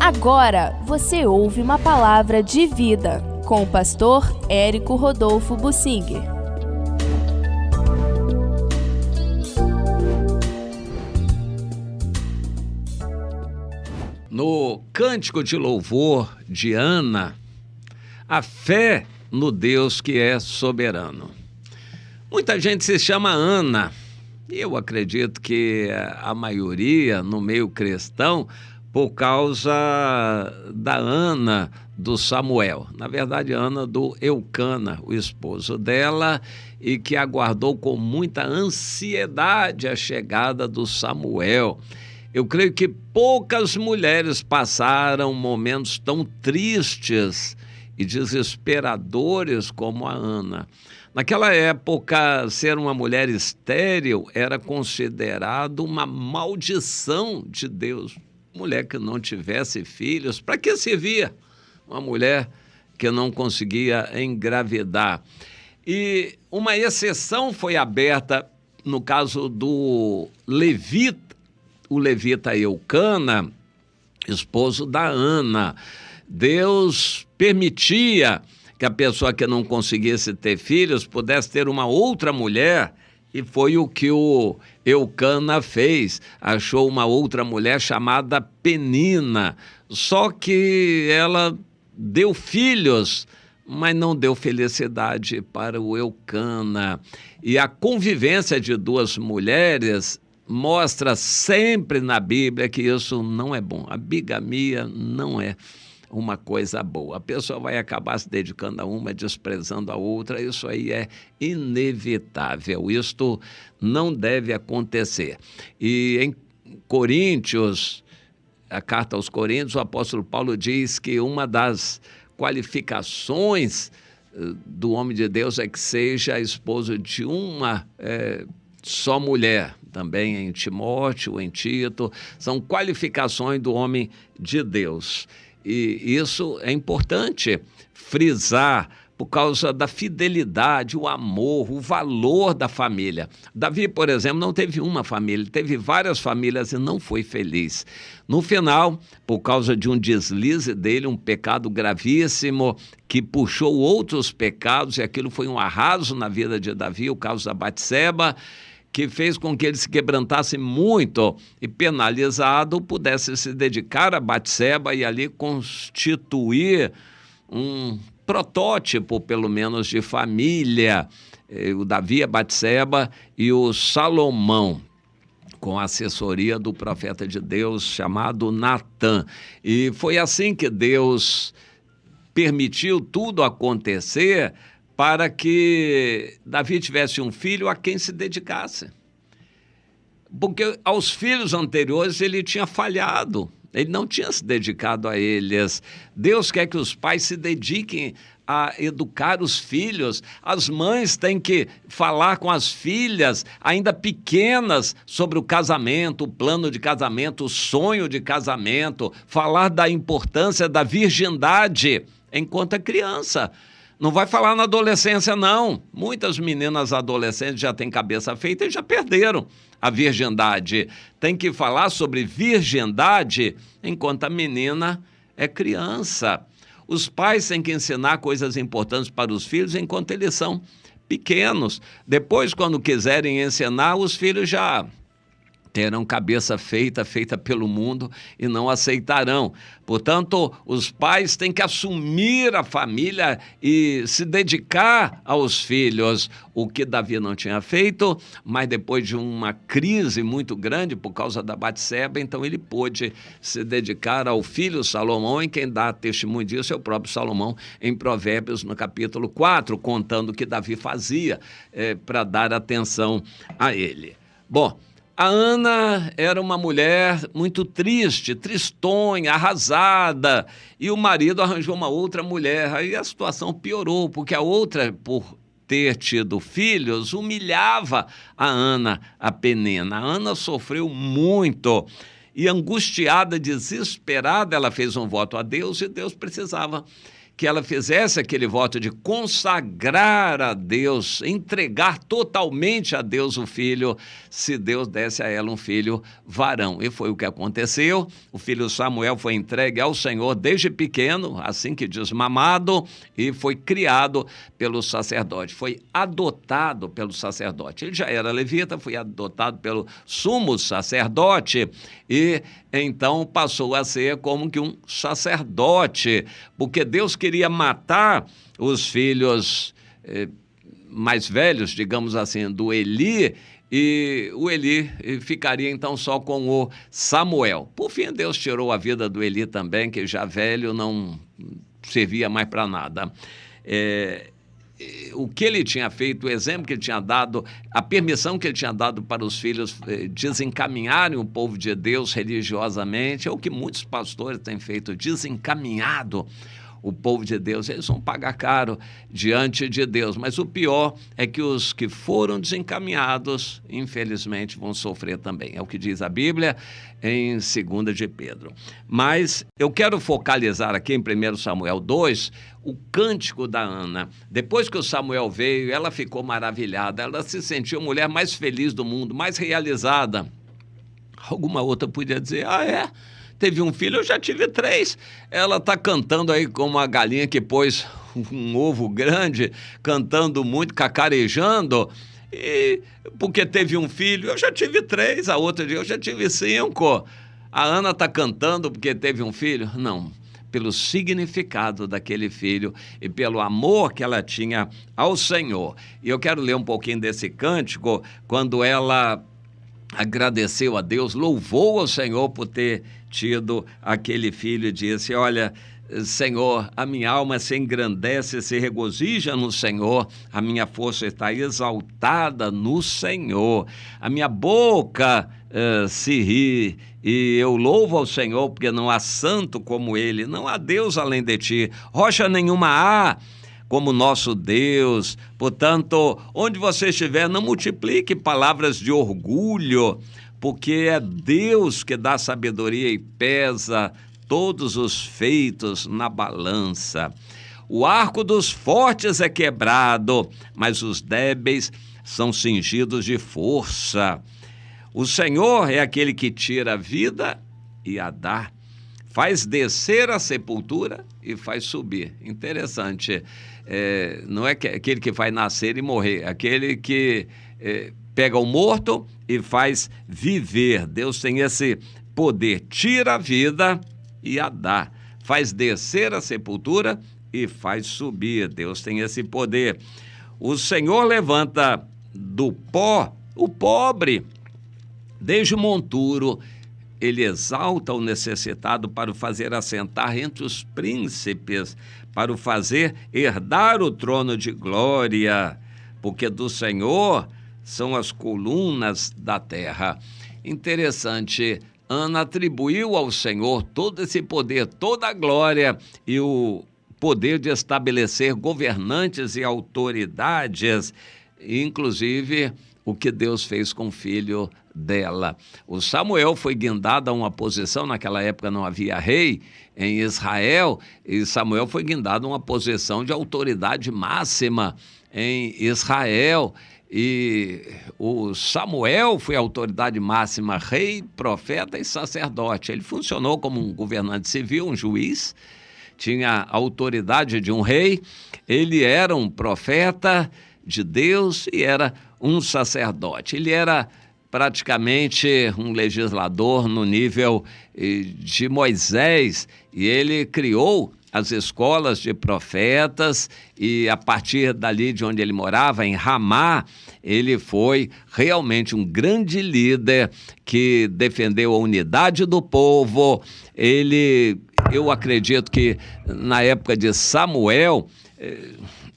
Agora você ouve uma palavra de vida com o pastor Érico Rodolfo Bussinger. No cântico de louvor de Ana, a fé no Deus que é soberano. Muita gente se chama Ana, e eu acredito que a maioria no meio cristão, por causa da Ana do Samuel. Na verdade, Ana do Eucana, o esposo dela, e que aguardou com muita ansiedade a chegada do Samuel. Eu creio que poucas mulheres passaram momentos tão tristes e desesperadores como a Ana. Naquela época, ser uma mulher estéril era considerado uma maldição de Deus. Mulher que não tivesse filhos, para que servia? Uma mulher que não conseguia engravidar. E uma exceção foi aberta no caso do levita, o levita Eucana, esposo da Ana. Deus permitia que a pessoa que não conseguisse ter filhos pudesse ter uma outra mulher, e foi o que o Eucana fez. Achou uma outra mulher chamada Penina, só que ela deu filhos, mas não deu felicidade para o Eucana. E a convivência de duas mulheres mostra sempre na Bíblia que isso não é bom. A bigamia não é uma coisa boa. A pessoa vai acabar se dedicando a uma, desprezando a outra. Isso aí é inevitável. Isto não deve acontecer. E em Coríntios, a carta aos Coríntios, o apóstolo Paulo diz que uma das qualificações do homem de Deus é que seja esposo de uma só mulher. Também em Timóteo, em Tito, são qualificações do homem de Deus. E isso é importante frisar por causa da fidelidade, o amor, o valor da família. Davi, por exemplo, não teve uma família, teve várias famílias e não foi feliz. No final, por causa de um deslize dele, um pecado gravíssimo que puxou outros pecados, e aquilo foi um arraso na vida de Davi, o caso da Batseba, que fez com que ele se quebrantasse muito e, penalizado, pudesse se dedicar a Batseba e ali constituir um protótipo, pelo menos, de família. O Davi, a Batseba e o Salomão, com a assessoria do profeta de Deus chamado Natã. E foi assim que Deus permitiu tudo acontecer, para que Davi tivesse um filho a quem se dedicasse. Porque aos filhos anteriores ele tinha falhado, ele não tinha se dedicado a eles. Deus quer que os pais se dediquem a educar os filhos. As mães têm que falar com as filhas, ainda pequenas, sobre o casamento, o plano de casamento, o sonho de casamento, falar da importância da virgindade enquanto é criança. Não vai falar na adolescência, não. Muitas meninas adolescentes já têm cabeça feita e já perderam a virgindade. Tem que falar sobre virgindade enquanto a menina é criança. Os pais têm que ensinar coisas importantes para os filhos enquanto eles são pequenos. Depois, quando quiserem ensinar, os filhos já terão cabeça feita pelo mundo e não aceitarão. Portanto, os pais têm que assumir a família e se dedicar aos filhos, o que Davi não tinha feito, mas depois de uma crise muito grande por causa da Batseba, então ele pôde se dedicar ao filho Salomão, e quem dá testemunho disso é o próprio Salomão, em Provérbios, no capítulo 4, contando o que Davi fazia para dar atenção a ele. Bom, a Ana era uma mulher muito triste, tristonha, arrasada, e o marido arranjou uma outra mulher. Aí a situação piorou, porque a outra, por ter tido filhos, humilhava a Ana, a Penina. A Ana sofreu muito e, angustiada, desesperada, ela fez um voto a Deus, e Deus precisava que ela fizesse aquele voto de consagrar a Deus, entregar totalmente a Deus o filho, se Deus desse a ela um filho varão. E foi o que aconteceu. O filho Samuel foi entregue ao Senhor desde pequeno, assim que desmamado, e foi criado pelo sacerdote, foi adotado pelo sacerdote. Ele já era levita, foi adotado pelo sumo sacerdote e então passou a ser como que um sacerdote, porque Deus queria matar os filhos mais velhos, digamos assim, do Eli, e o Eli ficaria então só com o Samuel. Por fim, Deus tirou a vida do Eli também, que já velho não servia mais para nada. O que ele tinha feito, o exemplo que ele tinha dado, a permissão que ele tinha dado para os filhos desencaminharem o povo de Deus religiosamente, é o que muitos pastores têm feito, desencaminhado o povo de Deus. Eles vão pagar caro diante de Deus, mas o pior é que os que foram desencaminhados, infelizmente, vão sofrer também. É o que diz a Bíblia em 2 de Pedro. Mas eu quero focalizar aqui em 1 Samuel 2, o cântico da Ana. Depois que o Samuel veio, ela ficou maravilhada, ela se sentiu a mulher mais feliz do mundo, mais realizada. Alguma outra podia dizer, teve um filho, eu já tive 3. Ela está cantando aí como uma galinha que pôs um ovo grande, cantando muito, cacarejando, e porque teve um filho, eu já tive 3, a outra diz, eu já tive 5. A Ana está cantando porque teve um filho? Não, pelo significado daquele filho e pelo amor que ela tinha ao Senhor. E eu quero ler um pouquinho desse cântico, quando ela agradeceu a Deus, louvou ao Senhor por ter tido aquele filho e disse, olha, Senhor, a minha alma se engrandece, se regozija no Senhor, a minha força está exaltada no Senhor, a minha boca se ri e eu louvo ao Senhor, porque não há santo como Ele, não há Deus além de ti, rocha nenhuma há como nosso Deus. Portanto, onde você estiver, não multiplique palavras de orgulho, porque é Deus que dá sabedoria e pesa todos os feitos na balança. O arco dos fortes é quebrado, mas os débeis são cingidos de força. O Senhor é aquele que tira a vida e a dá, faz descer a sepultura e faz subir. Interessante. Não é aquele que vai nascer e morrer, aquele que pega o morto e faz viver. Deus tem esse poder, tira a vida e a dá, faz descer a sepultura e faz subir. Deus tem esse poder. O Senhor levanta do pó o pobre, desde o monturo Ele exalta o necessitado para o fazer assentar entre os príncipes, para o fazer herdar o trono de glória, porque do Senhor são as colunas da terra. Interessante, Ana atribuiu ao Senhor todo esse poder, toda a glória e o poder de estabelecer governantes e autoridades, inclusive o que Deus fez com o filho dela. O Samuel foi guindado a uma posição, naquela época não havia rei em Israel, e Samuel foi guindado a uma posição de autoridade máxima em Israel, e o Samuel foi a autoridade máxima, rei, profeta e sacerdote. Ele funcionou como um governante civil, um juiz, tinha a autoridade de um rei, ele era um profeta de Deus e era um sacerdote. Ele era praticamente um legislador no nível de Moisés, e ele criou as escolas de profetas, e a partir dali de onde ele morava, em Ramá, ele foi realmente um grande líder que defendeu a unidade do povo. Eu acredito que na época de Samuel,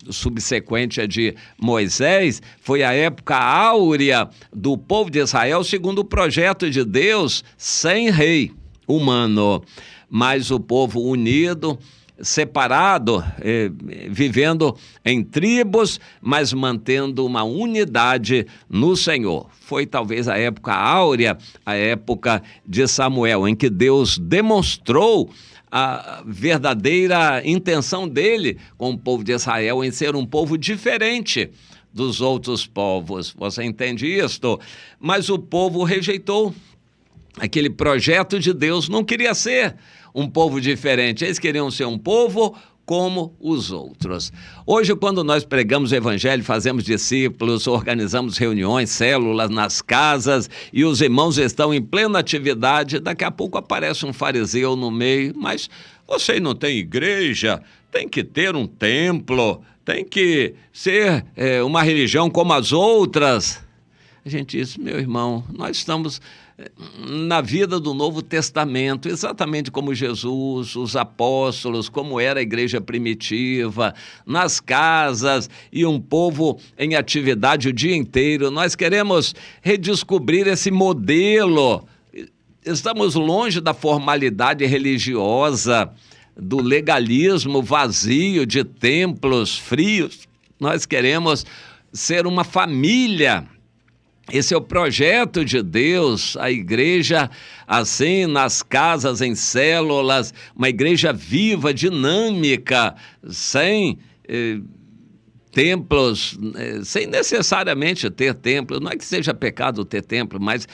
subsequente a de Moisés, foi a época áurea do povo de Israel, segundo o projeto de Deus, sem rei humano, mas o povo unido separado, vivendo em tribos, mas mantendo uma unidade no Senhor. Foi talvez a época áurea, a época de Samuel, em que Deus demonstrou a verdadeira intenção dele com o povo de Israel em ser um povo diferente dos outros povos. Você entende isto? Mas o povo rejeitou aquele projeto de Deus, não queria ser um povo diferente, eles queriam ser um povo como os outros. Hoje, quando nós pregamos o evangelho, fazemos discípulos, organizamos reuniões, células nas casas e os irmãos estão em plena atividade, daqui a pouco aparece um fariseu no meio, mas você não tem igreja, tem que ter um templo, tem que ser uma religião como as outras. A gente diz, meu irmão, nós estamos na vida do Novo Testamento, exatamente como Jesus, os apóstolos, como era a igreja primitiva, nas casas e um povo em atividade o dia inteiro. Nós queremos redescobrir esse modelo. Estamos longe da formalidade religiosa, do legalismo vazio de templos frios. Nós queremos ser uma família. Esse é o projeto de Deus, a igreja assim, nas casas, em células, uma igreja viva, dinâmica, sem templos, sem necessariamente ter templo. Não é que seja pecado ter templo, mas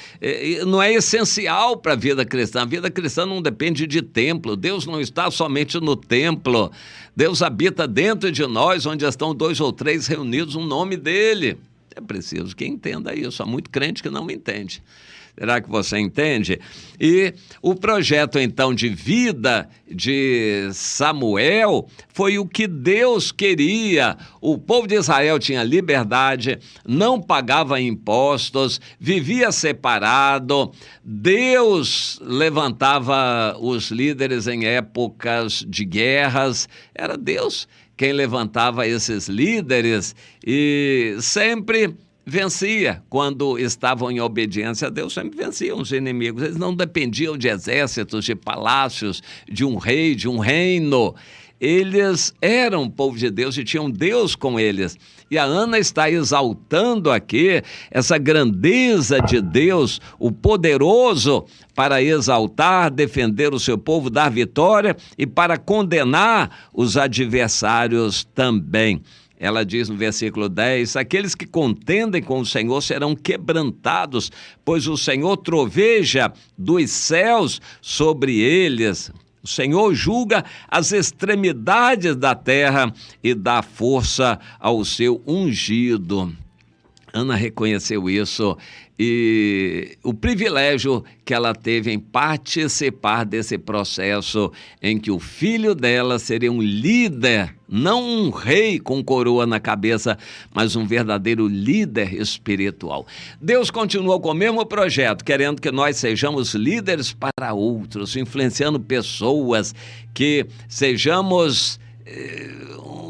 não é essencial para a vida cristã. A vida cristã não depende de templo. Deus não está somente no templo. Deus habita dentro de nós, onde estão 2 ou 3 reunidos no nome dele. É preciso que entenda isso. Há muito crente que não entende. Será que você entende? E o projeto, então, de vida de Samuel foi o que Deus queria. O povo de Israel tinha liberdade, não pagava impostos, vivia separado. Deus levantava os líderes em épocas de guerras. Era Deus quem levantava esses líderes e sempre vencia. Quando estavam em obediência a Deus, sempre venciam os inimigos. Eles não dependiam de exércitos, de palácios, de um rei, de um reino. Eles eram o povo de Deus e tinham Deus com eles. E a Ana está exaltando aqui essa grandeza de Deus, o poderoso, para exaltar, defender o seu povo, dar vitória e para condenar os adversários também. Ela diz no versículo 10, aqueles que contendem com o Senhor serão quebrantados, pois o Senhor troveja dos céus sobre eles. O Senhor julga as extremidades da terra e dá força ao seu ungido. Ana reconheceu isso e o privilégio que ela teve em participar desse processo em que o filho dela seria um líder, não um rei com coroa na cabeça, mas um verdadeiro líder espiritual. Deus continuou com o mesmo projeto, querendo que nós sejamos líderes para outros, influenciando pessoas, que sejamos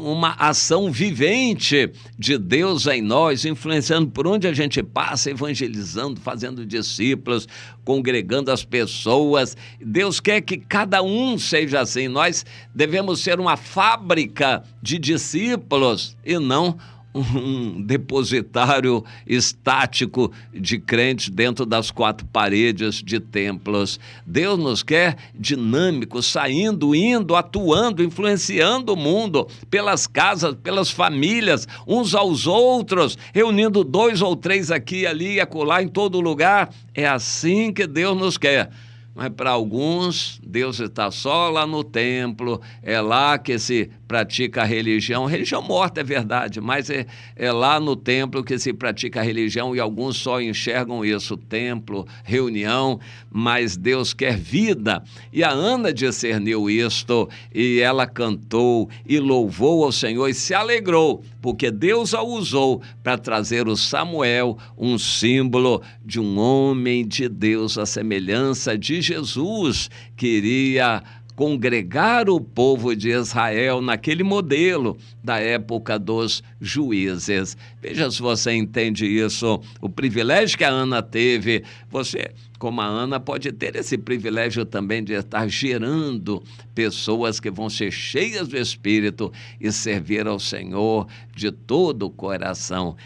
uma ação vivente de Deus em nós, influenciando por onde a gente passa, evangelizando, fazendo discípulos, congregando as pessoas. Deus quer que cada um seja assim. Nós devemos ser uma fábrica de discípulos e não um depositário estático de crentes dentro das 4 paredes de templos. Deus nos quer dinâmicos, saindo, indo, atuando, influenciando o mundo pelas casas, pelas famílias, uns aos outros, reunindo 2 ou 3 aqui, ali e acolá, em todo lugar. É assim que Deus nos quer. Mas para alguns, Deus está só lá no templo, é lá que se pratica a religião. Religião morta é verdade, mas é lá no templo que se pratica a religião e alguns só enxergam isso, templo, reunião, mas Deus quer vida. E a Ana discerniu isto e ela cantou e louvou ao Senhor e se alegrou, porque Deus a usou para trazer o Samuel, um símbolo de um homem de Deus, a semelhança de Jesus, que iria congregar o povo de Israel naquele modelo da época dos juízes. Veja se você entende isso, o privilégio que a Ana teve. Você, como a Ana, pode ter esse privilégio também de estar gerando pessoas que vão ser cheias do Espírito e servir ao Senhor de todo o coração.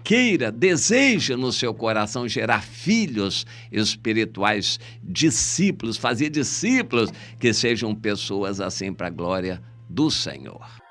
Queira, deseje no seu coração gerar filhos espirituais, discípulos, fazer discípulos que sejam pessoas assim para a glória do Senhor.